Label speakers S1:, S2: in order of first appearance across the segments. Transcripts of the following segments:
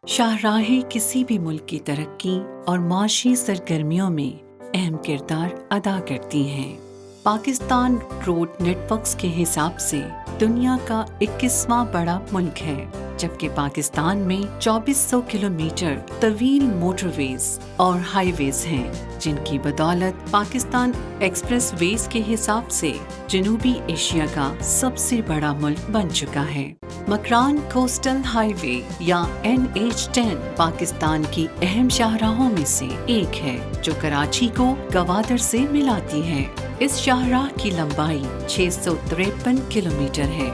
S1: شاہراہیں کسی بھی ملک کی ترقی اور معاشی سرگرمیوں میں اہم کردار ادا کرتی ہیں۔ پاکستان روڈ نیٹ ورکس کے حساب سے دنیا کا 21واں بڑا ملک ہے، جبکہ پاکستان میں 2400 کلومیٹر طویل موٹر ویز اور ہائی ویز ہیں، جن کی بدولت پاکستان ایکسپریس ویز کے حساب سے جنوبی ایشیا کا سب سے بڑا ملک بن چکا ہے۔ مکران کوسٹل ہائی وے یا NH10 پاکستان کی اہم شاہراہوں میں سے ایک ہے، جو کراچی کو گوادر سے ملاتی ہے۔ اس شاہراہ کی لمبائی 653 کلومیٹر ہے۔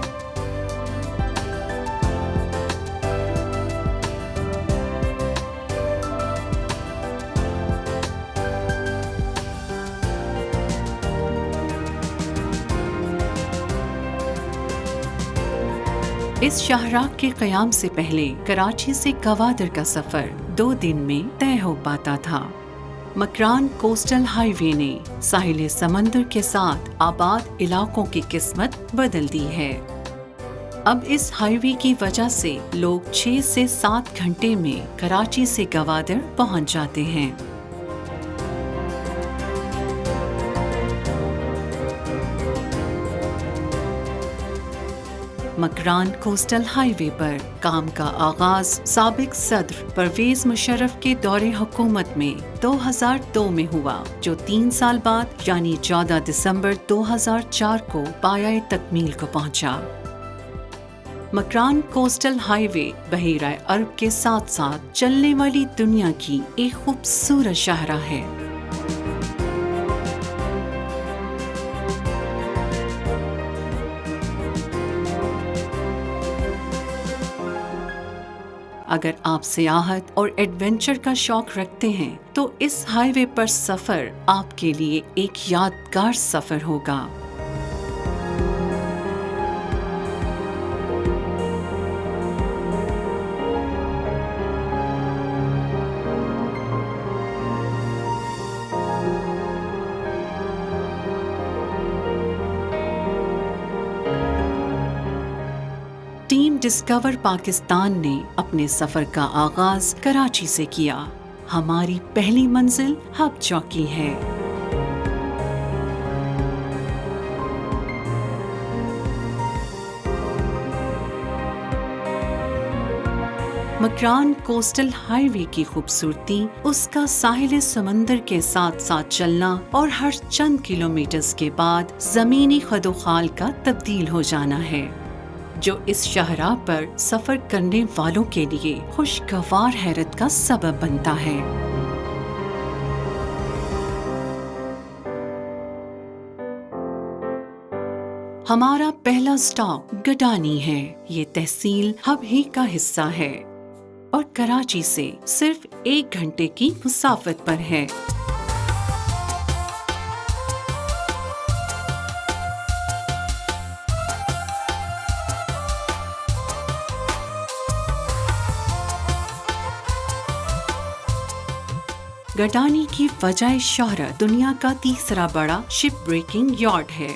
S1: اس شاہراہ کے قیام سے پہلے کراچی سے گوادر کا سفر 2 دن میں طے ہو پاتا تھا۔ مکران کوسٹل ہائی وے نے ساحل سمندر کے ساتھ آباد علاقوں کی قسمت بدل دی ہے۔ اب اس ہائی وے کی وجہ سے لوگ 6 سے 7 گھنٹے میں کراچی سے گوادر پہنچ جاتے ہیں۔ مکران کوسٹل ہائی وے پر کام کا آغاز سابق صدر پرویز مشرف کے دور حکومت میں 2002 میں ہوا، جو 3 سال بعد یعنی 14 دسمبر 2004 کو پایۂ تکمیل کو پہنچا۔ مکران کوسٹل ہائی وے بحیرہ عرب کے ساتھ ساتھ چلنے والی دنیا کی ایک خوبصورت شاہراہ ہے۔ اگر آپ سیاحت اور ایڈونچر کا شوق رکھتے ہیں تو اس ہائی وے پر سفر آپ کے لیے ایک یادگار سفر ہوگا۔ ٹیم ڈسکور پاکستان نے اپنے سفر کا آغاز کراچی سے کیا۔ ہماری پہلی منزل ہب چوکی ہے۔ مکران کوسٹل ہائی وے کی خوبصورتی اس کا ساحل سمندر کے ساتھ ساتھ چلنا اور ہر چند کلومیٹرز کے بعد زمینی خدوخال کا تبدیل ہو جانا ہے، جو اس شاہراہ پر سفر کرنے والوں کے لیے خوشگوار حیرت کا سبب بنتا ہے۔ ہمارا پہلا سٹاپ گڈانی ہے۔ یہ تحصیل ہب ہی کا حصہ ہے اور کراچی سے صرف 1 گھنٹے کی مسافت پر ہے۔ گڈانی کی وجہ شہرت دنیا کا تیسرا بڑا شپ بریکنگ یارڈ ہے۔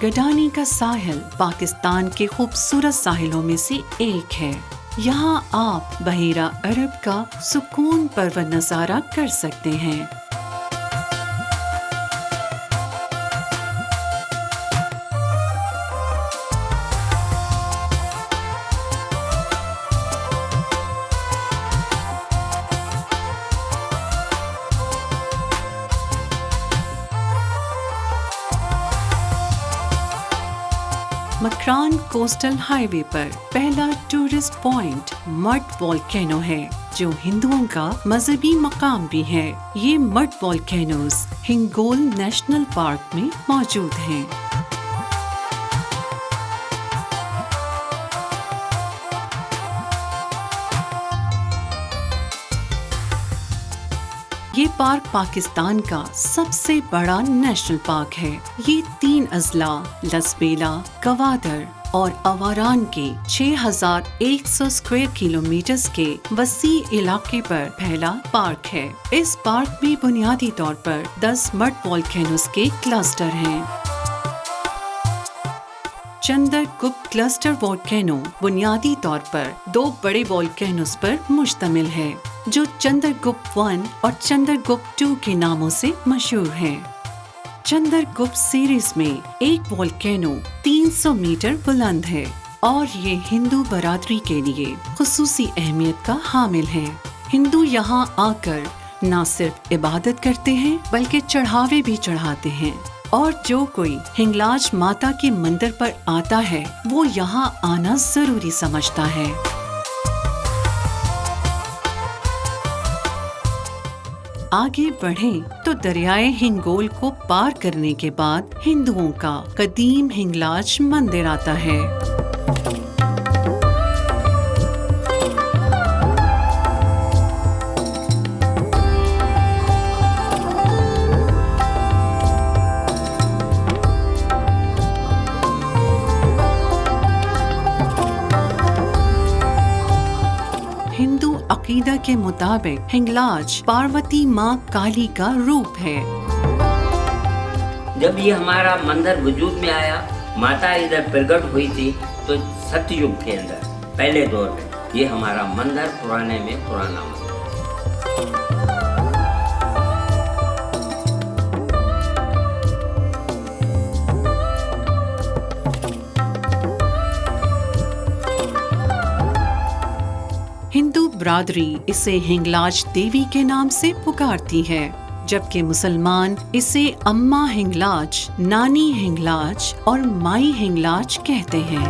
S1: گڈانی کا ساحل پاکستان کے خوبصورت ساحلوں میں سے ایک ہے۔ یہاں آپ بحیرہ عرب کا سکون پرور نظارہ کر سکتے ہیں۔ مکران کوسٹل ہائی وے پر پہلا ٹورسٹ پوائنٹ مڈ والکینو ہے، جو ہندوؤں کا مذہبی مقام بھی ہے۔ یہ mid volcanoes Hingol national park میں موجود ہیں۔ یہ پارک پاکستان کا سب سے بڑا نیشنل پارک ہے۔ یہ 3 اضلاع لسبیلا، گوادر اور اواران کے 6100 اسکوائر کلومیٹرز کے وسیع علاقے پر پھیلا پارک ہے۔ اس پارک میں بنیادی طور پر 10 مڈ والکینوز کے کلسٹر ہیں۔ چندر گپت کلسٹر وولکینو بنیادی طور پر 2 بڑے وولکینوز پر مشتمل ہے جو چندر گپت 1 اور چندر گپت 2 کے ناموں سے مشہور ہے۔ چندر گپت سیریز میں ایک وولکینو 300 میٹر بلند ہے اور یہ ہندو برادری کے لیے خصوصی اہمیت کا حامل ہے۔ ہندو یہاں آ کر نہ صرف عبادت کرتے ہیں بلکہ چڑھاوے بھی چڑھاتے ہیں، اور جو کوئی ہنگلاج ماتا کے مندر پر آتا ہے وہ یہاں آنا ضروری سمجھتا ہے۔ آگے بڑھیں تو دریائے ہنگول کو پار کرنے کے بعد ہندوؤں کا قدیم ہنگلاج مندر آتا ہے۔ ہندو عقیدہ کے مطابق ہنگلاج پاروتی ماں کالی کا روپ ہے۔
S2: جب یہ ہمارا مندر وجود میں آیا، ماتا ادھر پرگٹ ہوئی تھی، تو ستیہ یگ کے اندر پہلے دور میں یہ ہمارا مندر پرانے میں پرانا مندر۔
S1: ہندو برادری اسے ہنگلاج دیوی کے نام سے پکارتی ہے، جبکہ مسلمان اسے اماں ہنگلاج، نانی ہنگلاج اور مائی ہنگلاج کہتے ہیں۔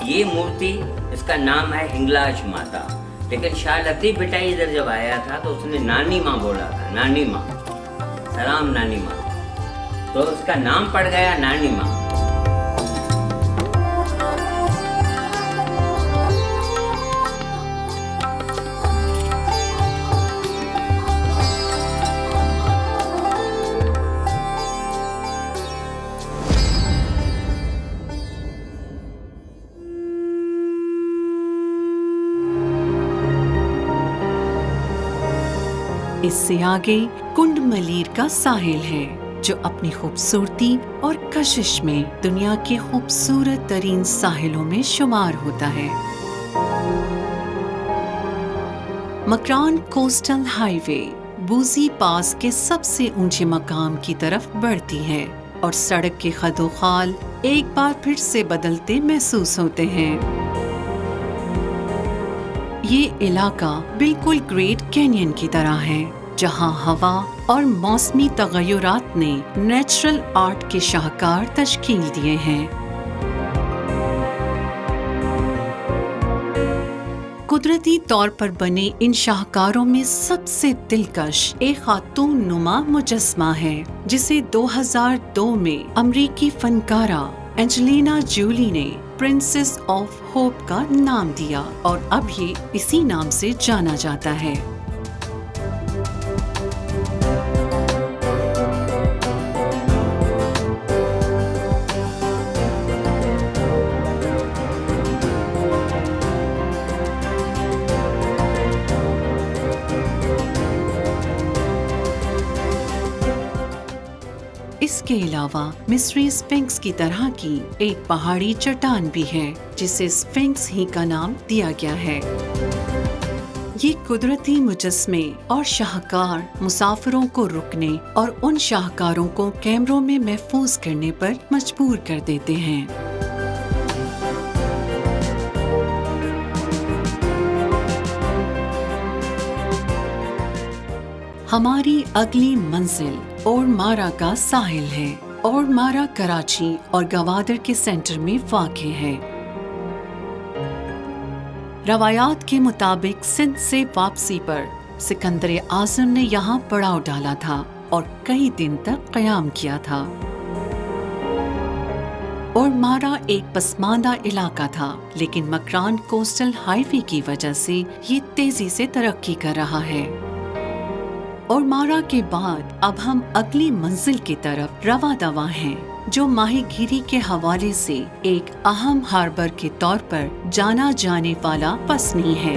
S2: یہ مورتی، اس کا نام ہے ہنگلاج ماتا، لیکن شاہ لطیف بھٹائی ادھر جب آیا تھا تو اس نے نانی ماں بولا تھا، نانی ماں، سلام نانی ماں، تو اس کا نام پڑ گیا نانی ماں۔
S1: اس سے آگے کنڈ ملیر کا ساحل ہے جو اپنی خوبصورتی اور کشش میں دنیا کے خوبصورت ترین ساحلوں میں شمار ہوتا ہے۔ مکران کوسٹل ہائی وے بوزی پاس کے سب سے اونچے مقام کی طرف بڑھتی ہے اور سڑک کے خد و خال ایک بار پھر سے بدلتے محسوس ہوتے ہیں۔ یہ علاقہ بالکل گریٹ کینین کی طرح ہے جہاں ہوا اور موسمی تغیرات نے نیچرل آرٹ کے شاہکار تشکیل دیے ہیں۔ قدرتی طور پر بنے ان شاہکاروں میں سب سے دلکش ایک خاتون نما مجسمہ ہے جسے 2002 میں امریکی فنکارہ اینجلینا جولی نے پرنسس آف ہوپ کا نام دیا اور اب یہ اسی نام سے جانا جاتا ہے۔ اس کے علاوہ مصری اسفنکس کی طرح کی ایک پہاڑی چٹان بھی ہے جسے اسفنکس ہی کا نام دیا گیا ہے۔ یہ قدرتی مجسمے اور شاہکار مسافروں کو رکنے اور ان شاہکاروں کو کیمروں میں محفوظ کرنے پر مجبور کر دیتے ہیں۔ ہماری اگلی منزل اور مارا کا ساحل ہے۔ اور مارا کراچی اور گوادر کے سینٹر میں واقع ہے۔ روایات کے مطابق سندھ سے واپسی پر سکندر اعظم نے یہاں پڑاؤ ڈالا تھا اور کئی دن تک قیام کیا تھا۔ اور مارا ایک پسماندہ علاقہ تھا، لیکن مکران کوسٹل ہائی وے کی وجہ سے یہ تیزی سے ترقی کر رہا ہے۔ اور مارا کے بعد اب ہم اگلی منزل کی طرف رواں دواں ہیں جو ماہی گیری کے حوالے سے ایک اہم ہاربر کے طور پر جانا جانے والا پسنی ہے۔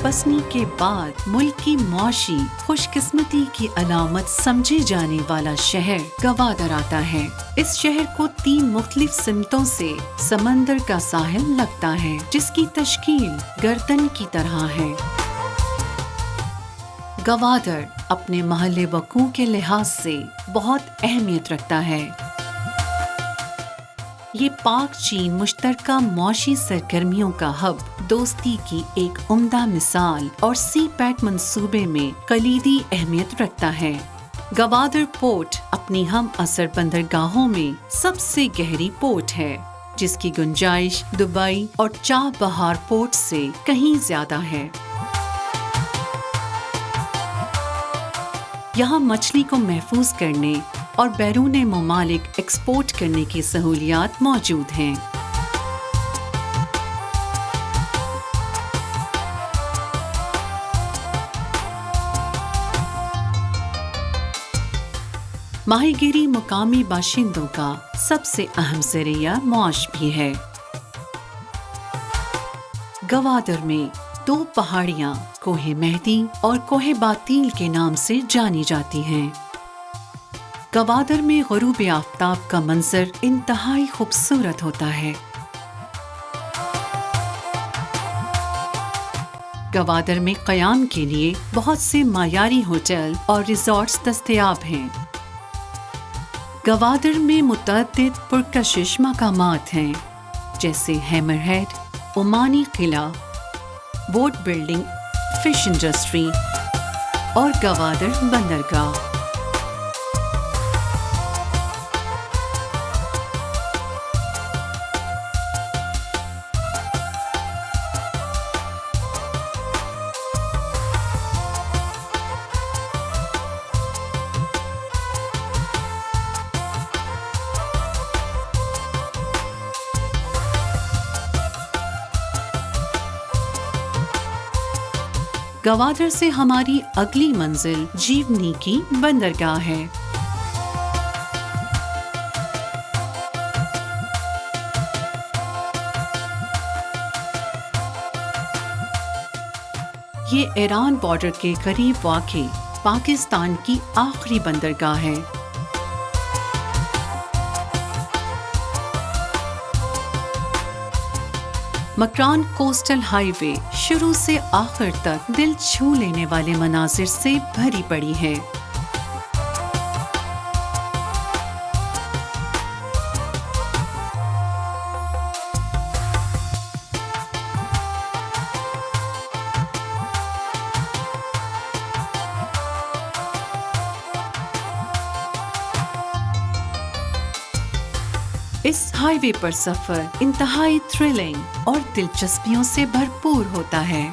S1: بسنے کے بعد ملک کی معاشی خوش قسمتی کی علامت سمجھے جانے والا شہر گوادر آتا ہے۔ اس شہر کو 3 مختلف سمتوں سے سمندر کا ساحل لگتا ہے، جس کی تشکیل گردن کی طرح ہے۔ گوادر اپنے محل وقوع کے لحاظ سے بہت اہمیت رکھتا ہے۔ یہ پاک چین مشترکہ معاشی سرگرمیوں کا ہب، دوستی کی ایک عمدہ مثال اور سی پیک منصوبے میں کلیدی اہمیت رکھتا ہے۔ گوادر پورٹ اپنی ہم عصر بندرگاہوں میں سب سے گہری پورٹ ہے، جس کی گنجائش دبئی اور چاہ بہار پورٹ سے کہیں زیادہ ہے۔ یہاں مچھلی کو محفوظ کرنے اور بیرون ممالک ایکسپورٹ کرنے کی سہولیات موجود ہیں۔ ماہی گیری مقامی باشندوں کا سب سے اہم ذریعہ معاش بھی ہے۔ گوادر میں 2 پہاڑیاں کوہ مہدی اور کوہ باطیل کے نام سے جانی جاتی ہیں۔ گوادر میں غروب آفتاب کا منظر انتہائی خوبصورت ہوتا ہے۔ گوادر میں قیام کے لیے بہت سے معیاری ہوٹل اور ریزورٹس دستیاب ہیں۔ گوادر میں متعدد پرکشش مقامات ہیں، جیسے ہیمر ہیڈ، عمانی قلعہ، بوٹ بلڈنگ، فش انڈسٹری اور گوادر بندرگاہ۔ گوادر سے ہماری اگلی منزل جیونی کی بندرگاہ ہے۔ یہ ایران بارڈر کے قریب واقع پاکستان کی آخری بندرگاہ ہے۔ مکران کوسٹل ہائی وے شروع سے آخر تک دل چھو لینے والے مناظر سے بھری پڑی ہے۔ اس ہائی وے پر سفر انتہائی تھرلنگ اور دلچسپیوں سے بھرپور ہوتا ہے۔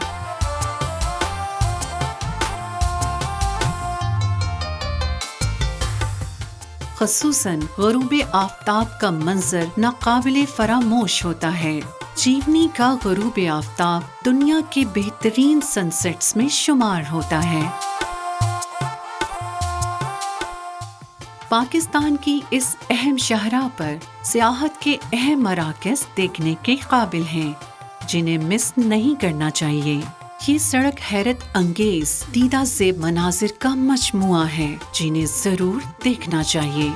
S1: خصوصاً غروب آفتاب کا منظر ناقابل فراموش ہوتا ہے۔ جیونی کا غروب آفتاب دنیا کے بہترین سن سیٹس میں شمار ہوتا ہے۔ پاکستان کی اس اہم شاہراہ پر سیاحت کے اہم مراکز دیکھنے کے قابل ہیں، جنہیں مس نہیں کرنا چاہیے۔ یہ سڑک حیرت انگیز دیدہ زیب مناظر کا مجموعہ ہے، جنہیں ضرور دیکھنا چاہیے۔